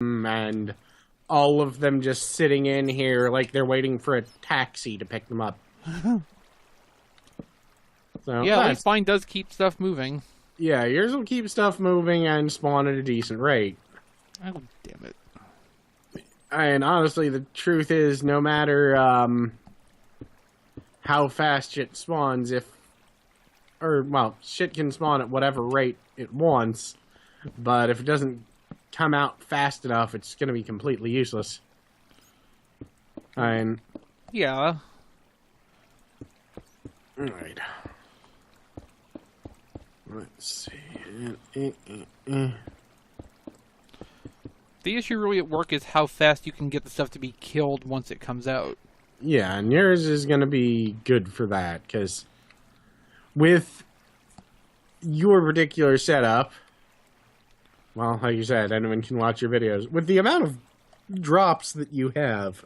and all of them just sitting in here like they're waiting for a taxi to pick them up. So Yeah, at least mine does keep stuff moving. Yeah, yours will keep stuff moving and spawn at a decent rate. Oh, damn it. And honestly, the truth is, no matter how fast shit spawns, shit can spawn at whatever rate it wants, but if it doesn't come out fast enough, it's going to be completely useless. Yeah. Alright. Let's see. The issue really at work is how fast you can get the stuff to be killed once it comes out. Yeah, and yours is going to be good for that, because with your particular setup, well, like you said, anyone can watch your videos. With the amount of drops that you have,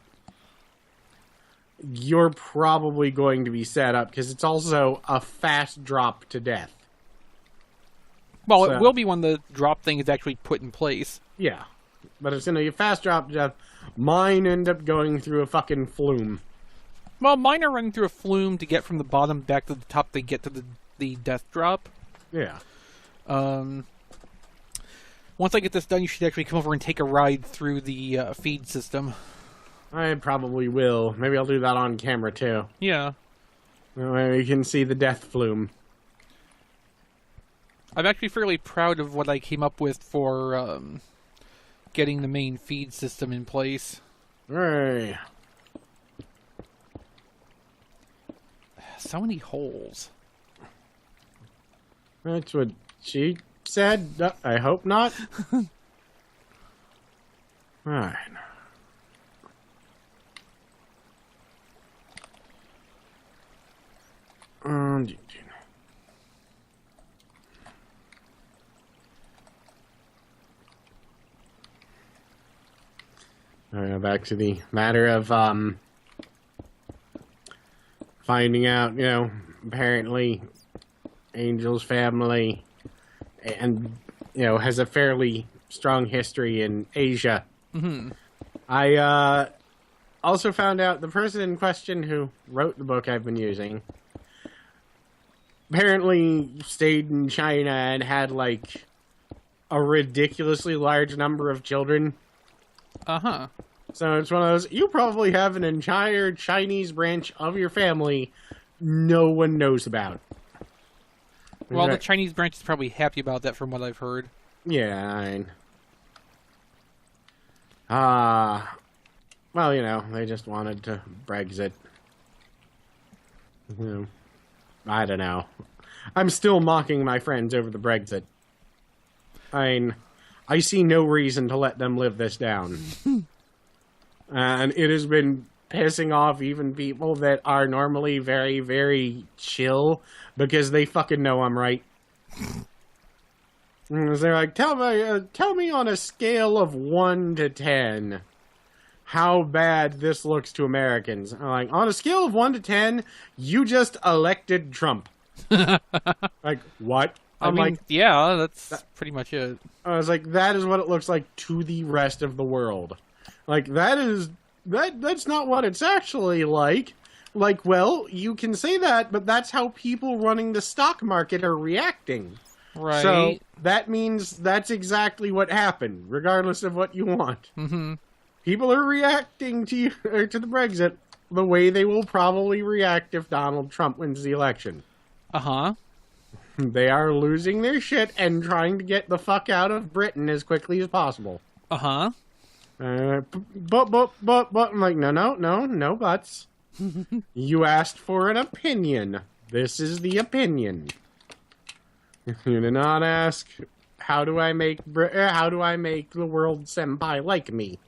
you're probably going to be set up, because it's also a fast drop to death. Well, it will be when the drop thing is actually put in place. Yeah, but it's going to be a fast drop to death. Mine end up going through a fucking flume. Well, mine are running through a flume to get from the bottom back to the top to get to the death drop. Yeah. Once I get this done, you should actually come over and take a ride through the feed system. I probably will. Maybe I'll do that on camera, too. Yeah. You can see the death flume. I'm actually fairly proud of what I came up with for getting the main feed system in place. Hey. So many holes. That's what she said. I hope not. Alright. Back to the matter of finding out, apparently Angel's family and, has a fairly strong history in Asia. Mm-hmm. I also found out the person in question who wrote the book I've been using apparently stayed in China and had, like, a ridiculously large number of children. Uh-huh. So it's one of those, you probably have an entire Chinese branch of your family no one knows about. Well, the Chinese branch is probably happy about that from what I've heard. Yeah, they just wanted to Brexit. I don't know. I'm still mocking my friends over the Brexit. I see no reason to let them live this down. And it has been pissing off even people that are normally very, very chill because they fucking know I'm right. They're like, tell me on a scale of 1 to 10 how bad this looks to Americans. I'm like, on a scale of 1 to 10, you just elected Trump. Like, what? I mean, yeah, that's pretty much it. I was like, that is what it looks like to the rest of the world. Like, that's not what it's actually like. Like, well, you can say that, but that's how people running the stock market are reacting. Right. So, that means that's exactly what happened, regardless of what you want. Mm-hmm. People are reacting to the Brexit the way they will probably react if Donald Trump wins the election. Uh-huh. They are losing their shit and trying to get the fuck out of Britain as quickly as possible. Uh-huh. But, I'm like, no buts. You asked for an opinion. This is the opinion. You did not ask, how do I make the world senpai like me?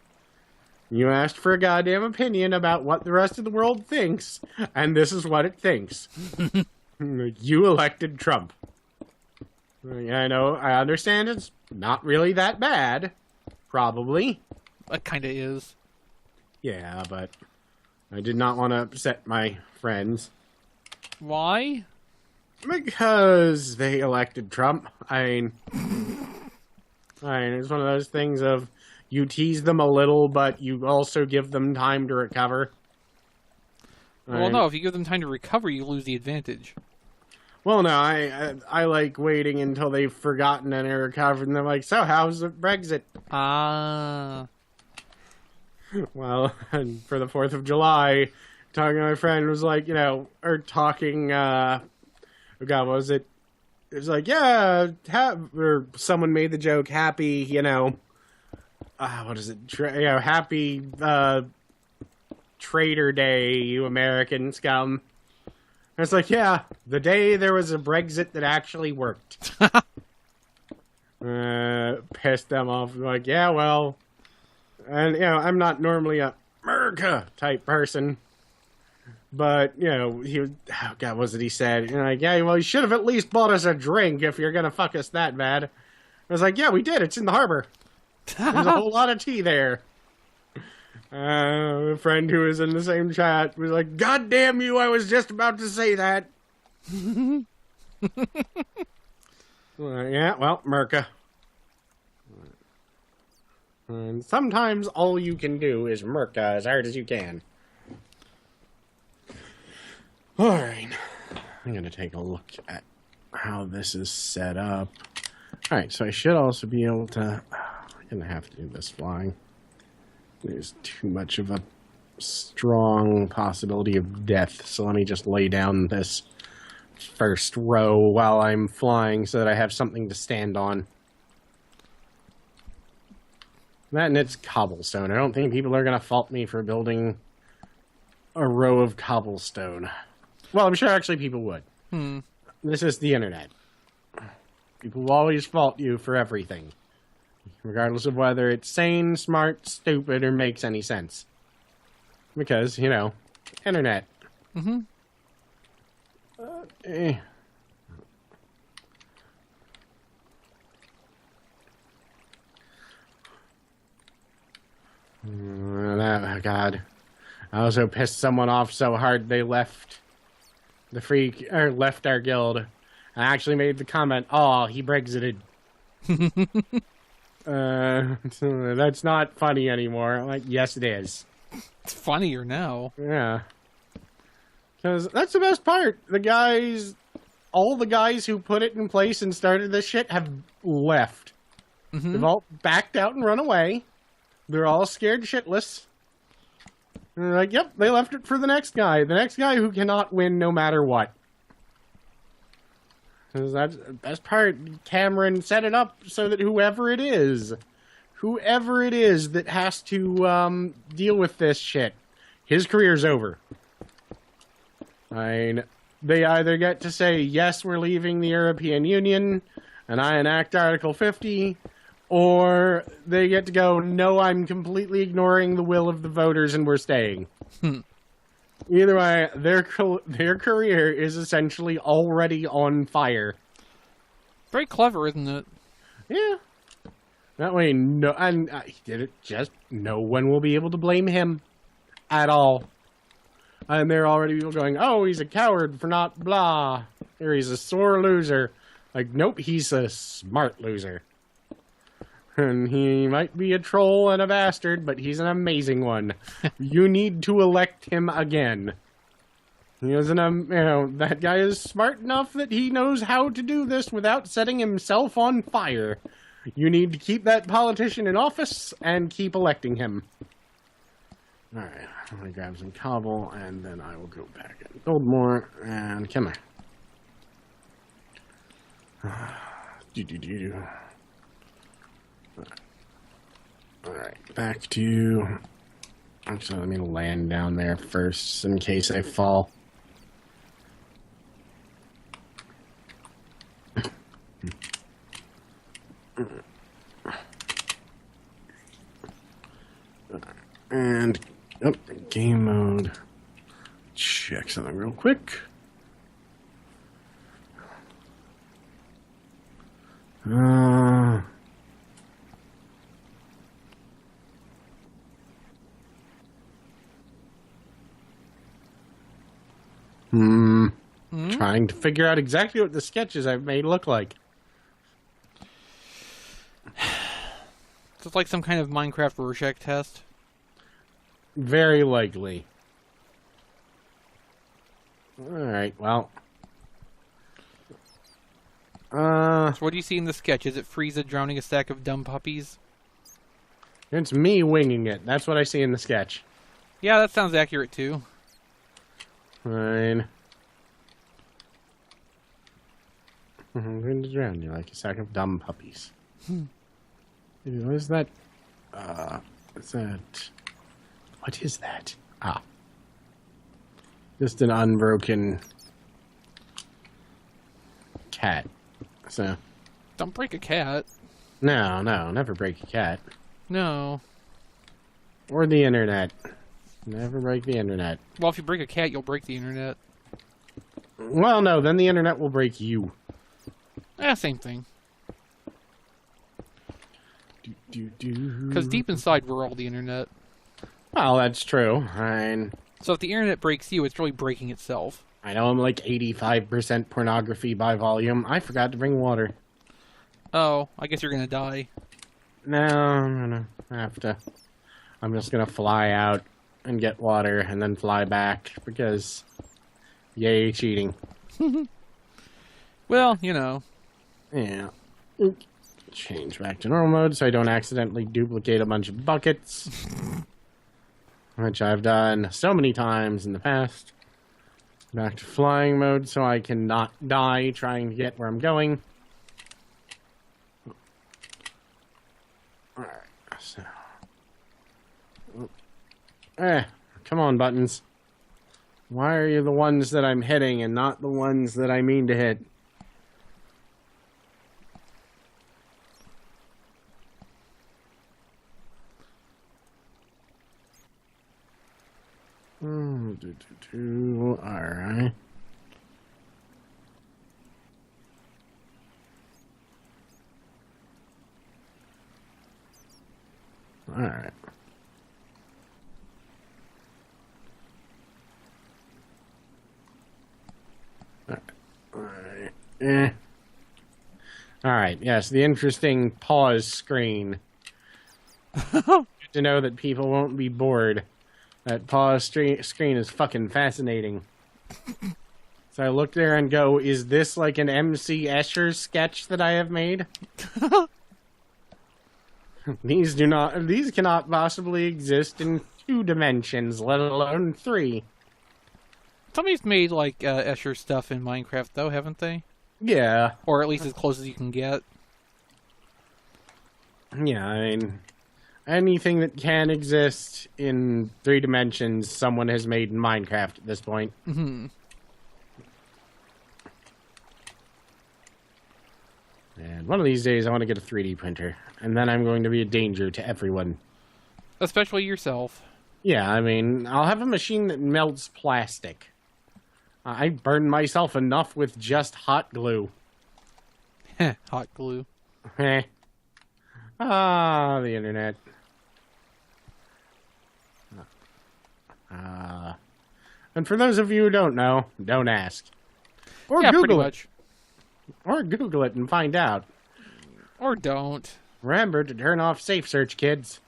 You asked for a goddamn opinion about what the rest of the world thinks, and this is what it thinks. You elected Trump. I know, I understand it's not really that bad. Probably. It kind of is. Yeah, but I did not want to upset my friends. Why? Because they elected Trump. I mean, it's one of those things of, you tease them a little, but you also give them time to recover. Well, no, if you give them time to recover, you lose the advantage. Well, no, I like waiting until they've forgotten and are recovered, and they're like, so how's the Brexit? Ah. Well, and for the 4th of July, talking to my friend was like, or talking, oh God, what was it? It was like, yeah, or someone made the joke, happy, what is it? Happy, Trader Day, you American scum. And it's like, yeah, the day there was a Brexit that actually worked. Pissed them off. Like, yeah, well, and, I'm not normally a America type person. But, he was, oh God, what was it he said? Like, yeah, well, you should have at least bought us a drink if you're going to fuck us that bad. I was like, yeah, we did. It's in the harbor. There's a whole lot of tea there. A friend who was in the same chat was like, God damn you, I was just about to say that. Yeah, well, Merca. And sometimes all you can do is Merca as hard as you can. Alright. I'm going to take a look at how this is set up. Alright, so I should also be able to... I'm going to have to do this flying. There's too much of a strong possibility of death, so let me just lay down this first row while I'm flying so that I have something to stand on. That and it's cobblestone. I don't think people are going to fault me for building a row of cobblestone. Well, I'm sure actually people would. This is the internet. People will always fault you for everything. Regardless of whether it's sane, smart, stupid, or makes any sense. Because, internet. Mm-hmm. Oh, God. I also pissed someone off so hard they left left our guild. I actually made the comment, oh, he Brexited. That's not funny anymore. I'm like, yes, it is. It's funnier now. Yeah. Because that's the best part. All the guys who put it in place and started this shit have left. Mm-hmm. They've all backed out and run away. They're all scared shitless. And they're like, yep, they left it for the next guy. The next guy who cannot win no matter what. Because that's the best part. Cameron set it up so that whoever it is that has to deal with this shit, his career's over. They either get to say, yes, we're leaving the European Union, and I enact Article 50, or they get to go, no, I'm completely ignoring the will of the voters and we're staying. Either way, their career is essentially already on fire. Very clever, isn't it? Yeah. That way, he did it just, no one will be able to blame him at all. And there are already people going, oh, he's a coward for not blah, or he's a sore loser. Like, nope, he's a smart loser. And he might be a troll and a bastard, but he's an amazing one. You need to elect him again. He is that guy is smart enough that he knows how to do this without setting himself on fire. You need to keep that politician in office and keep electing him. Alright, I'm going to grab some cobble, and then I will go back and build more, and come here. Alright, back to... Actually, let me land down there first, in case I fall. And... Oh, game mode. Check something real quick. Trying to figure out exactly what the sketches I've made look like. So it's like some kind of Minecraft Rorschach test. Very likely. Alright, well. So what do you see in the sketch? Is it Frieza drowning a stack of dumb puppies? It's me winging it. That's what I see in the sketch. Yeah, that sounds accurate too. Fine. I'm going to drown you like a sack of dumb puppies. What is that? What's that? What is that? Ah. Just an unbroken cat. So. Don't break a cat. No, never break a cat. No. Or the internet. Never break the internet. Well, if you break a cat, you'll break the internet. Well, no, then the internet will break you. Same thing. Because Because deep inside, we're all the internet. Well, that's true. So if the internet breaks you, it's really breaking itself. I know I'm like 85% pornography by volume. I forgot to bring water. Oh, I guess you're gonna die. No, I'm gonna have to. I'm just gonna fly out and get water and then fly back because, yay, cheating. Well, you know. Yeah. Change back to normal mode so I don't accidentally duplicate a bunch of buckets. Which I've done so many times in the past. Back to flying mode so I can not die trying to get where I'm going. Alright, so. Come on, buttons. Why are you the ones that I'm hitting and not the ones that I mean to hit? Alright. Alright. Alright, yes, the interesting pause screen. Good to know that people won't be bored. That pause screen is fucking fascinating. So I look there and go, is this like an MC Escher sketch that I have made? These cannot possibly exist in 2 dimensions, let alone 3. Somebody's made, like, Escher stuff in Minecraft, though, haven't they? Yeah. Or at least as close as you can get. Yeah, I mean, anything that can exist in 3 dimensions, someone has made in Minecraft at this point. Mm-hmm. And one of these days, I want to get a 3D printer. And then I'm going to be a danger to everyone. Especially yourself. Yeah, I mean, I'll have a machine that melts plastic. I burned myself enough with just hot glue. Hot glue. The internet. And for those of you who don't know, don't ask. Or yeah, pretty Google it. much. Or Google it and find out. Or don't. Remember to turn off safe search, kids.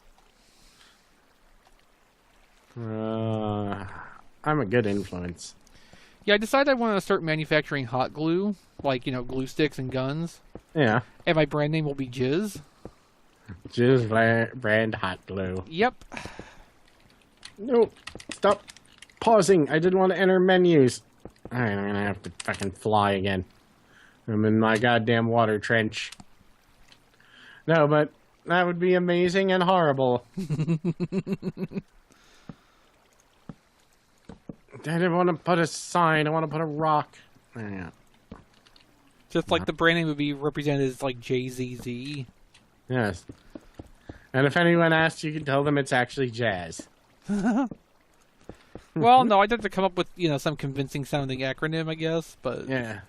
I'm a good influence. Yeah, I decided I want to start manufacturing hot glue, like, you know, glue sticks and guns. Yeah. And my brand name will be Jizz. Jizz brand hot glue. Yep. No, stop pausing. I didn't want to enter menus. Alright, I'm gonna have to fucking fly again. I'm in my goddamn water trench. No, but that would be amazing and horrible. I didn't want to put a sign. I want to put a rock. Yeah. Just like the brand name would be represented as, like, JZZ. Yes. And if anyone asks, you can tell them it's actually jazz. Well, no, I'd have to come up with, you know, some convincing sounding acronym, I guess, but... Yeah.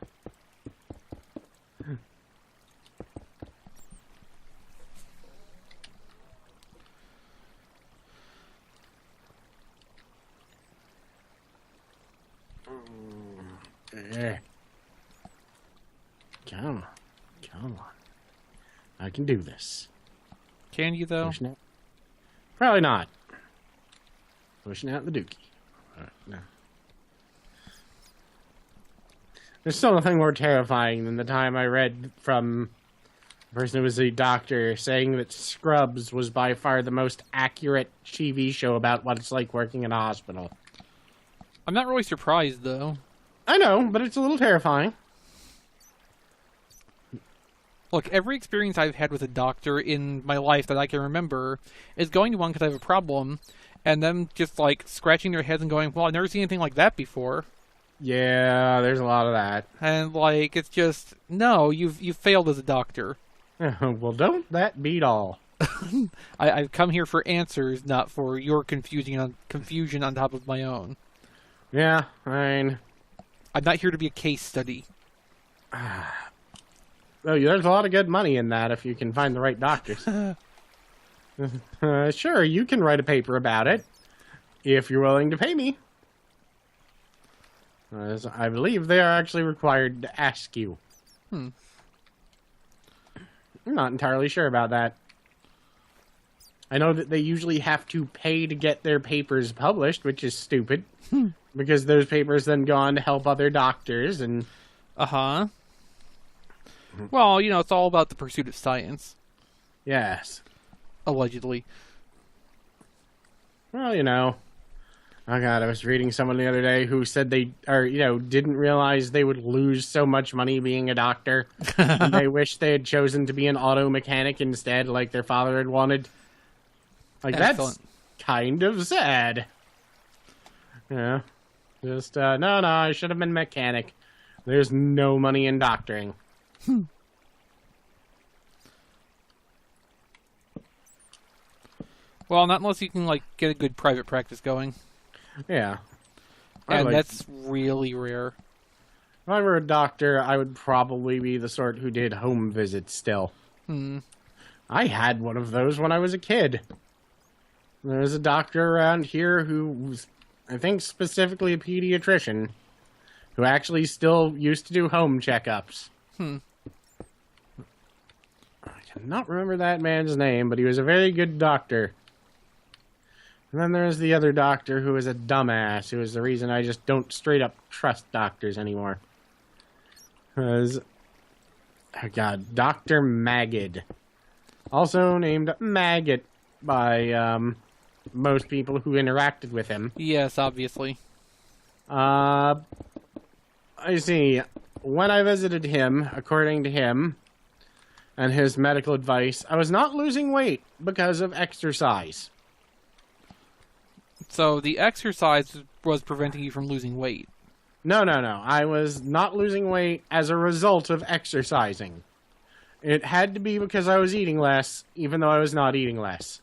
Yeah. Come on. I can do this. Can you, though? Probably not. Pushing out the dookie. No. There's still nothing more terrifying than the time I read from a person who was a doctor saying that Scrubs was by far the most accurate TV show about what it's like working in a hospital. I'm not really surprised, though. I know, but it's a little terrifying. Look, every experience I've had with a doctor in my life that I can remember is going to one because I have a problem, and them just, like, scratching their heads and going, well, I've never seen anything like that before. Yeah, there's a lot of that. And, like, it's just, no, you've failed as a doctor. Well, don't that beat all? I've come here for answers, not for your confusion on top of my own. Yeah, I mean... I'm not here to be a case study. Oh, there's a lot of good money in that if you can find the right doctors. Sure, you can write a paper about it if you're willing to pay me. As I believe they are actually required to ask you. I'm not entirely sure about that. I know that they usually have to pay to get their papers published, which is stupid. Because those papers then go on to help other doctors and... Uh-huh. Well, you know, it's all about the pursuit of science. Yes. Allegedly. Well, you know. Oh, God, I was reading someone the other day who said they, didn't realize they would lose so much money being a doctor. And they wish they had chosen to be an auto mechanic instead, like their father had wanted. Like, Excellent. That's kind of sad. Yeah. Just, no, I should have been a mechanic. There's no money in doctoring. Well, not unless you can, like, get a good private practice going. Yeah. And that's really rare. If I were a doctor, I would probably be the sort who did home visits still. I had one of those when I was a kid. There was a doctor around here who was, I think, specifically a pediatrician, who actually still used to do home checkups. I cannot remember that man's name, but he was a very good doctor. And then there's the other doctor who is a dumbass, who is the reason I just don't straight up trust doctors anymore. Because, oh God, Dr. Maggot. Also named Maggot by most people who interacted with him. Yes, obviously. I see. When I visited him, according to him and his medical advice, I was not losing weight because of exercise. So the exercise was preventing you from losing weight. No. I was not losing weight as a result of exercising. It had to be because I was eating less, even though I was not eating less.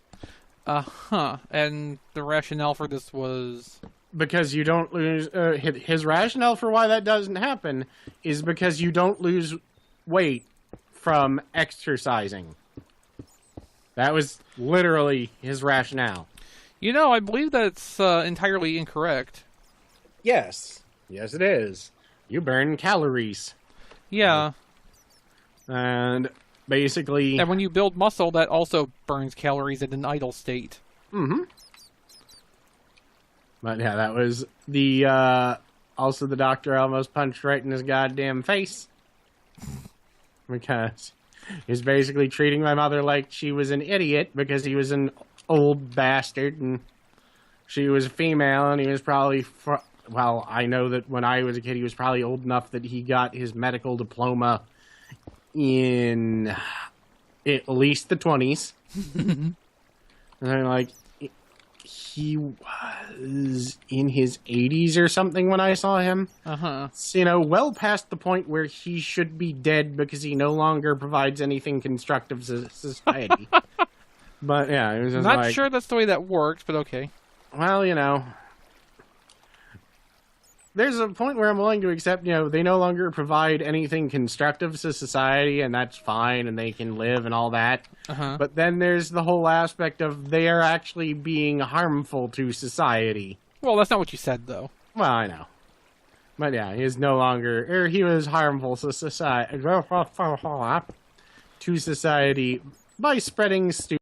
And the rationale for this was... Because you don't lose... his rationale for why that doesn't happen is because you don't lose weight from exercising. That was literally his rationale. You know, I believe that's entirely incorrect. Yes. Yes, it is. You burn calories. Yeah. And basically... And when you build muscle, that also burns calories in an idle state. But yeah, that was the, also the doctor almost punched right in his goddamn face. Because he was basically treating my mother like she was an idiot because he was an old bastard and she was a female and he was probably... Well, I know that when I was a kid, he was probably old enough that he got his medical diploma in at least the 20s. And I'm like, he was in his 80s or something when I saw him. So, well past the point where he should be dead because he no longer provides anything constructive to society. But, yeah, it was just Not sure that's the way that works, but okay. Well, there's a point where I'm willing to accept, they no longer provide anything constructive to society, and that's fine, and they can live and all that. But then there's the whole aspect of they are actually being harmful to society. Well, that's not what you said, though. Well, I know. But yeah, he is no longer, or he was harmful to society by spreading stupid